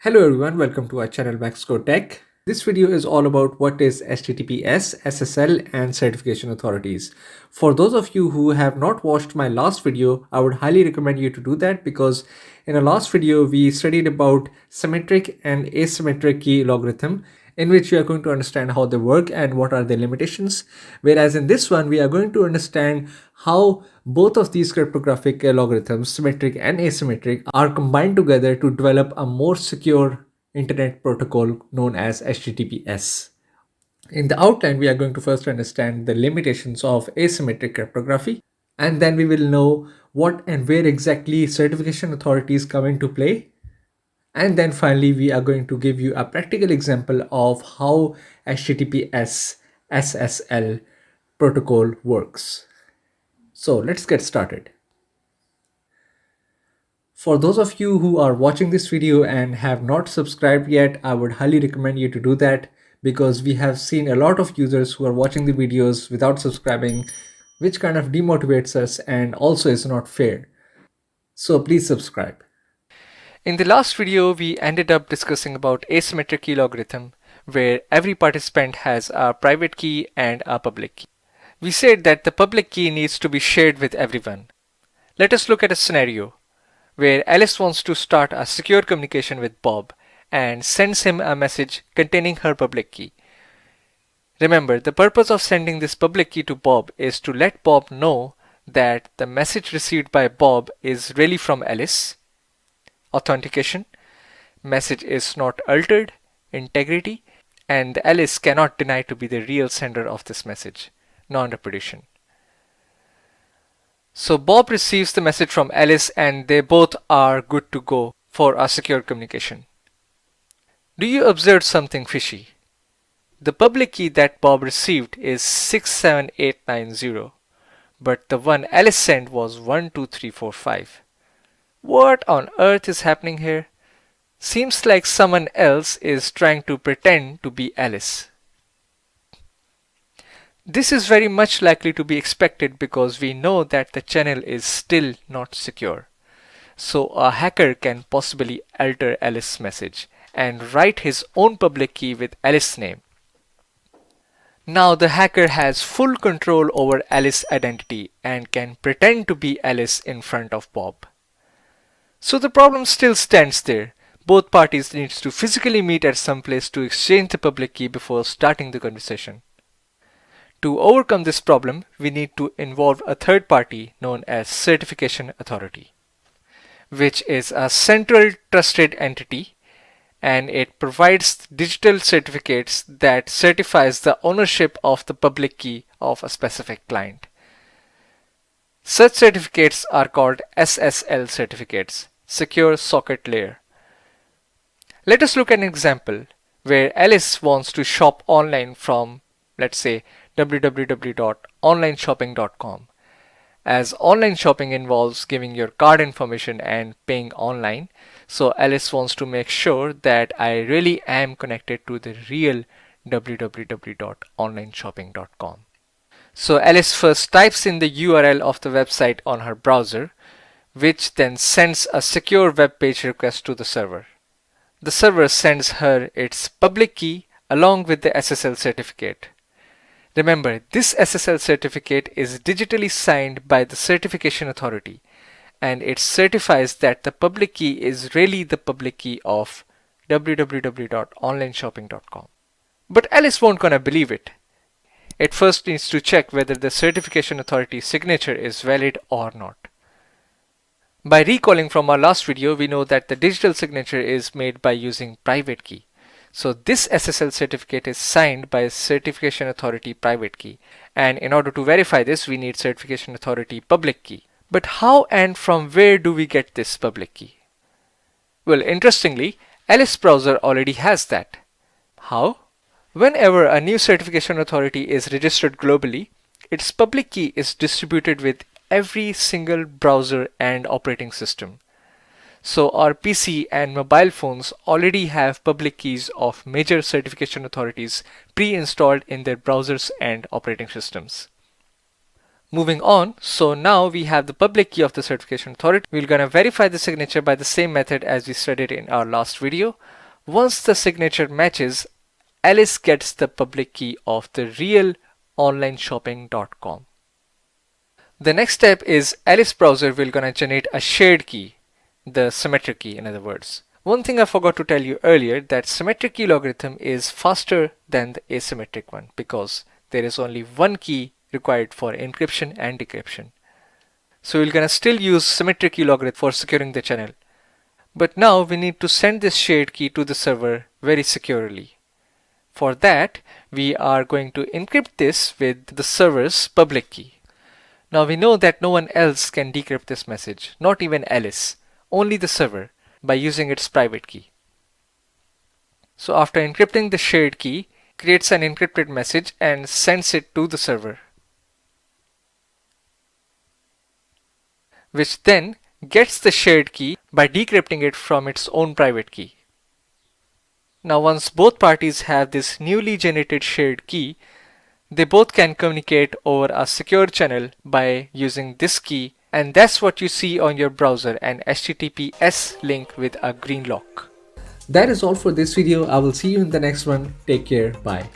Hello everyone, welcome to our channel MaxcoTec. This video is all about what is HTTPS, SSL and certification authorities. For those of you who have not watched my last video, I would highly recommend you to do that because in our last video we studied about symmetric and asymmetric key logarithm, in which we are going to understand how they work and what are their limitations. Whereas in this one, we are going to understand how both of these cryptographic logarithms, symmetric and asymmetric, are combined together to develop a more secure internet protocol known as HTTPS. In the outline, we are going to first understand the limitations of asymmetric cryptography, and then we will know what and where exactly certification authorities come into play. And then finally, we are going to give you a practical example of how HTTPS SSL protocol works. So let's get started. For those of you who are watching this video and have not subscribed yet, I would highly recommend you to do that because we have seen a lot of users who are watching the videos without subscribing, which kind of demotivates us and also is not fair. So please subscribe. In the last video, we ended up discussing about asymmetric key logarithm, where every participant has a private key and a public key. We said that the public key needs to be shared with everyone. Let us look at a scenario where Alice wants to start a secure communication with Bob and sends him a message containing her public key. Remember, the purpose of sending this public key to Bob is to let Bob know that the message received by Bob is really from Alice. Authentication, message is not altered, integrity, and Alice cannot deny to be the real sender of this message, non-repudiation. So Bob receives the message from Alice and they both are good to go for a secure communication. Do you observe something fishy? The public key that Bob received is 67890, but the one Alice sent was 12345. What on earth is happening here? Seems like someone else is trying to pretend to be Alice. This is very much likely to be expected because we know that the channel is still not secure. So a hacker can possibly alter Alice's message and write his own public key with Alice's name. Now the hacker has full control over Alice's identity and can pretend to be Alice in front of Bob. So the problem still stands there. Both parties need to physically meet at some place to exchange the public key before starting the conversation. To overcome this problem, we need to involve a third party known as certification authority, which is a central trusted entity, and it provides digital certificates that certifies the ownership of the public key of a specific client. Such certificates are called SSL certificates, Secure Socket Layer. Let us look at an example where Alice wants to shop online from, let's say, www.onlineshopping.com. As online shopping involves giving your card information and paying online, so Alice wants to make sure that I really am connected to the real www.onlineshopping.com. So Alice first types in the URL of the website on her browser, which then sends a secure web page request to the server. The server sends her its public key along with the SSL certificate. Remember, this SSL certificate is digitally signed by the certification authority, and it certifies that the public key is really the public key of www.onlineshopping.com. But Alice won't gonna believe it. It first needs to check whether the certification authority's signature is valid or not. By recalling from our last video, we know that the digital signature is made by using private key. So this SSL certificate is signed by a certification authority private key. And in order to verify this, we need certification authority public key. But how and from where do we get this public key? Well, interestingly, Alice browser already has that. How? Whenever a new certification authority is registered globally, its public key is distributed with every single browser and operating system. So our PC and mobile phones already have public keys of major certification authorities pre-installed in their browsers and operating systems. Moving on, so now we have the public key of the certification authority. We're going to verify the signature by the same method as we studied in our last video. Once the signature matches, Alice gets the public key of the real onlineshopping.com. The next step is Alice browser will gonna generate a shared key, the symmetric key in other words. One thing I forgot to tell you earlier, that symmetric key logarithm is faster than the asymmetric one because there is only one key required for encryption and decryption. So we're gonna still use symmetric key logarithm for securing the channel. But now we need to send this shared key to the server very securely. For that, we are going to encrypt this with the server's public key. Now we know that no one else can decrypt this message, not even Alice, only the server, by using its private key. So after encrypting the shared key, creates an encrypted message and sends it to the server, which then gets the shared key by decrypting it from its own private key. Now once both parties have this newly generated shared key, they both can communicate over a secure channel by using this key, and that's what you see on your browser, an HTTPS link with a green lock. That is all for this video. I will see you in the next one. Take care. Bye.